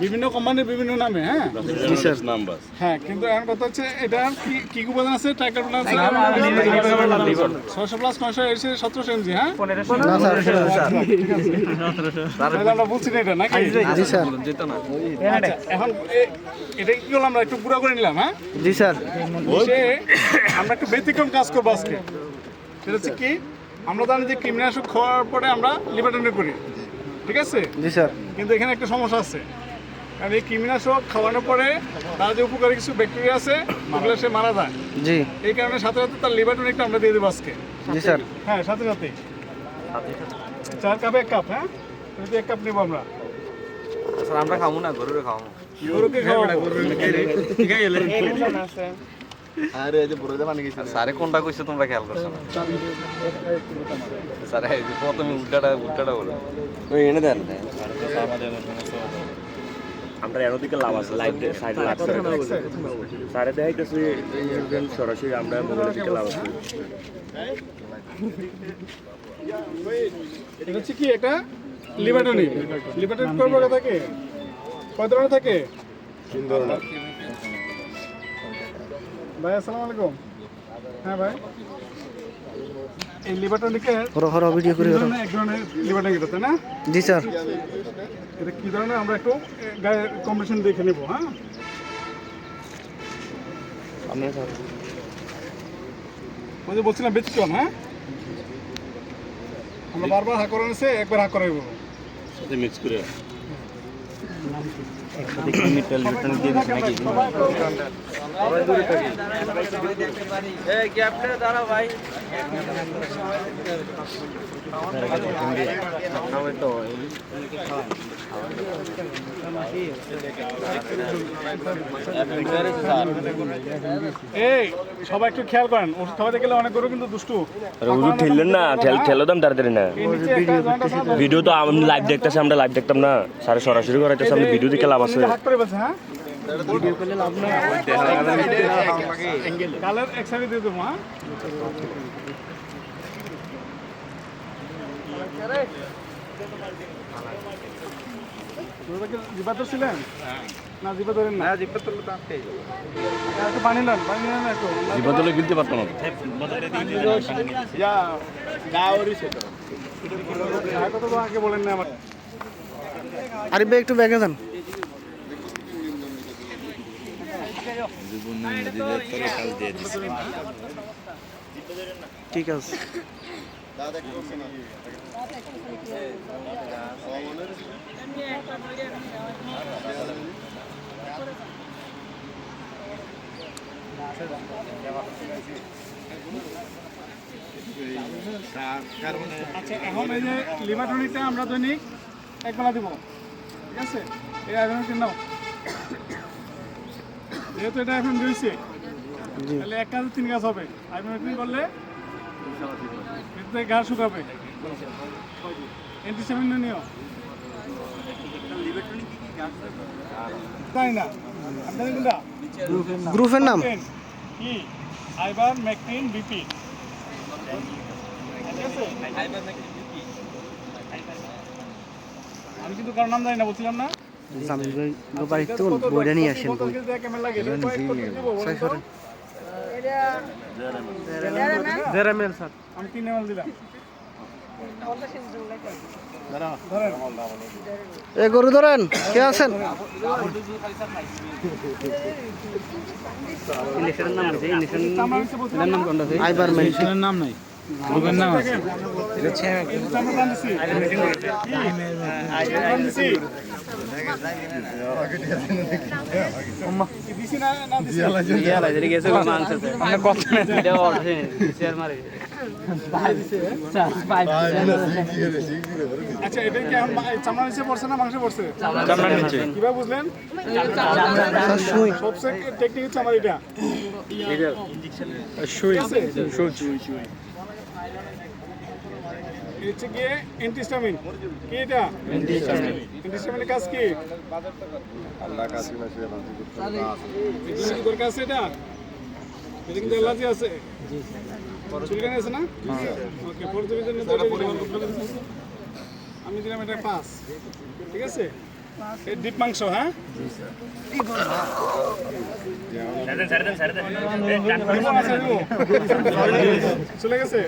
বিভিন্ন কোম্পানির বিভিন্ন নামে, হ্যাঁ জি স্যার নাম্বার। হ্যাঁ, কিন্তু এখন কথা হচ্ছে এটা কি কি উপাদান আছে? ট্রাইকার্বন আছে 600 প্লাস 900 এসে 1700 mg, হ্যাঁ না স্যার তাহলে আমরা বলছি না এটা নাকি? জি স্যার আচ্ছা, এখন এটা কি করলাম, আমরা একটু গুঁড়া করে নিলাম, হ্যাঁ জি স্যার সে আমরা একটু ব্যতিক্রম কাজ করবো আজকে। সেটা হচ্ছে কি, আমরা জানি যে কৃমিনাশক খাওয়ার পরে আমরা লিভারটনিক করি, ঠিক আছে? জি স্যার কিন্তু এখানে একটা সমস্যা আছে, কারণ এই কৃমিনাশক খাওয়ানোর পরে তার যে উপকারী কিছু ব্যাকটেরিয়া আছে ওগুলো সে মারা যায়। জি এই কারণে সাথে সাথে তার লিভারটনিকটা আমরা দিয়ে দেবো আজকে। জি স্যার হ্যাঁ, সাথে সাথে 4 কাপে 1 কাপ, হ্যাঁ 1 কাপ নেবো আমরা। স্যার আমরা খাবো না, গরুরে খাবো। গরুকে খাওয়াবো। আরে এই যে বুড়োদের মানে গেছে স্যারে কোনটা কইছে তোমরা খেয়াল করছো না? স্যার এই যে প্রথমে উল্টাটা বলো। ওই এনে দেন। আমরা এর দিকে লাভ আছে, লাইভ সাইড লাভ আছে সারে দেখাইতেছি সরাসরি আমরা মোবাইলের দিকে লাভ আছে। এটা হচ্ছে কি, একটা লিভারটনিক। লিভারটনিক করবো থাকে কয় ধরনের থাকে? 3 ধরনের। ভাই আসসালামু আলাইকুম। হ্যাঁ ভাই, এই লিভারটনিকের হর ভিডিও করে এক ধরনের লিভারটনিক, এটা তাই না? জি স্যার এটা কি ধরনের আমরা একটু গায়ে কম্বিনেশন দেখে নেবো, হ্যাঁ ওই যে বলছিলাম ব্যতিক্রম, হ্যাঁ আমরা বারবার হাক করে নিছে, একবার হাক করাইব সাথে মিক্স করে দাঁড়া ভাই। এই সবাই একটু খেয়াল করেন, ওষুধ খাওয়াতে গেলে অনেক গরু কিন্তু দুষ্টু। ওষুধ ঠেললেন না, ঠেলো দাম তাড়াতাড়ি না। এই নিচে একটা জয়েন্ট আছে না, ভিডিও তো আমি লাইভ দেখতেছি, আমরা লাইভ দেখতাম না সারে সরাসরি করাইতেছে, আমরা ভিডিও দিকে লাভ আছে। হাক করে বলছে, হ্যাঁ ভিডিও করলে লাভ না, কালার এক সাইডে দিয়ে দেবো, হ্যাঁ জিবা ধরছিলেন না? জিবা ধরেন না, জিপে তুললে তো আটকে একটু পানি নেন একটু। বিপদলে কিনতে পারতাম না। কথা তো আগে বলেন না আমার। আরিফ ভাই একটু ব্যাগে যান। ঠিক আছে আচ্ছা, এখন এই যে লিভারটনিকটা আমরা দৈনিক 1 বেলা দিব, ঠিক আছে? এই আইভারমেকটিন নাও, যেহেতু এটা এখন দিয়েছে তাহলে 1 কাজ 3 কাজ হবে। আইভারমেকটিন করলে এতে ঘাড় শুকাবে, অ্যান্টিসেমিন নিও, তাই না? আপনাদের কোনটা গ্রুপের নাম কি? আইভারমেকটিন বিপি, আমি কিন্তু কারো নাম জানি না, বলছিলাম না? জামিল ভাই বাড়িতে বইটা নিয়ে আসেন বই আমি 3 ml দিলাম। এ গরু ধরেন, কে আছেন? আইভারমেকটিন নাম নাই, গ্রুপের নাম আছে। আচ্ছা, এটা কি চামড়া নিচে পড়ছে না মাংসে পড়ছে? চামড়ার নিচে। কিভাবে বুঝলেন? সবচেয়ে টেকনিক হচ্ছে আমার এটা সুই হচ্ছে গিয়ে অ্যান্টিহিস্টামিন। কি এটা? অ্যান্টিহিস্টামিনের কাজ কি? দরকার আছে এটা? এটা কিন্তু অ্যালার্জি আছে, চুলকানি আছে না? ওকে, পরজীবীদের মধ্যে আমি দিলাম এটা 5, ঠিক আছে? ডিপ মাংস, হ্যাঁ? লিমন আছে, লিমন? চলে গেছে?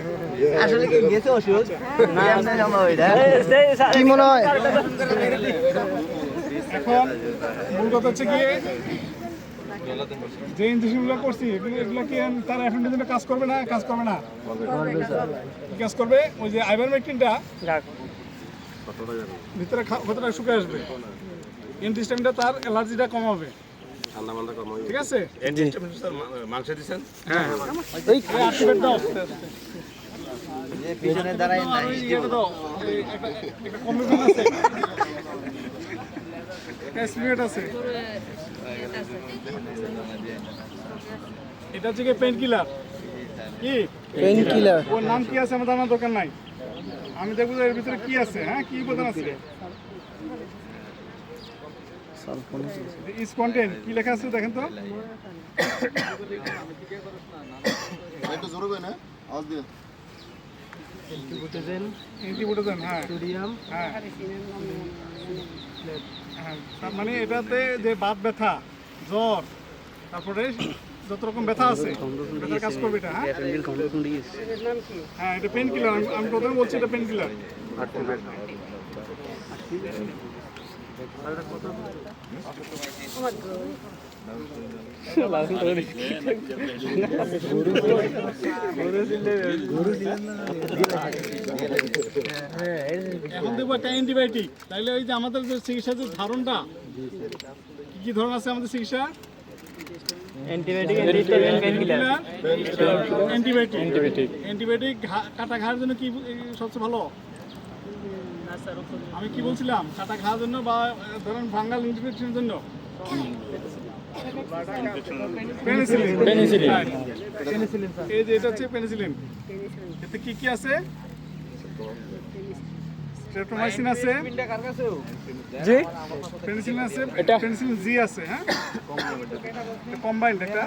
কি মনে হয়? এখন মূল কথা হচ্ছে গিয়ে যে ইঞ্জেকশনগুলো করছি এগুলো কি তারা এখন পর্যন্ত কাজ করবে না? কাজ করবে না? কি কাজ করবে? ওই যে আইভারমেকটিনটা ভিতরে কতটা শুকিয়ে আসবে, এন্টিস্টামিনটা তার অ্যালার্জিটা কমাবে, ঠিক আছে? মাংস দিচ্ছেন? হ্যাঁ, এই আর্টিফেক্ট দাও, পিছনে দাঁড়াই আর ওই ইয়েটা দাও, এই একটা কম্বিনেশন আছে, স্পিরিট আছে, এটা হচ্ছে কি পেইন কিলার। কি পেইন কিলার? ওর নাম কি আছে আমার জানার দরকার নাই, আমি দেখবো যে এর ভিতরে কি আছে। হ্যাঁ, কি উপাদান আছে, ইজ কন্টেন্ট কি লেখা আছে দেখেন তো। একটু জোরে কই না আওয়াজ দিয়ে অ্যান্টিবায়োটিক, হ্যাঁ হ্যাঁ হ্যাঁ, তার মানে এটাতে যে বাত ব্যথা, জ্বর, তারপরে যত রকম ব্যথা আছে ব্যথার কাজ করবে এটা। হ্যাঁ হ্যাঁ, এটা পেন কিলার। আমি প্রথমে বলছি এটা পেন কিলার। এখন দেখবো একটা অ্যান্টিবায়োটিক। তাইলে ওই যে আমাদের যে চিকিৎসার যে ধারণটা, কি কি ধরন আছে আমাদের চিকিৎসা? অ্যান্টিবায়োটিক কাটা খাওয়ার জন্য কি সবচেয়ে ভালো? আমি কি বলছিলাম? কাটা খাওয়ার জন্য বা ধরেন ফাঙ্গাল ইনফেকশনের জন্য পেনিসিলিন। এই যে এটা হচ্ছে পেনিসিলিন। এতে কি কি আছে? স্ট্রেপ্টোমাইসিন আছে, জি, পেনিসিলিন আছে, পেনিসিলিন জি আছে। হ্যাঁ, কম্বাইন্ড একটা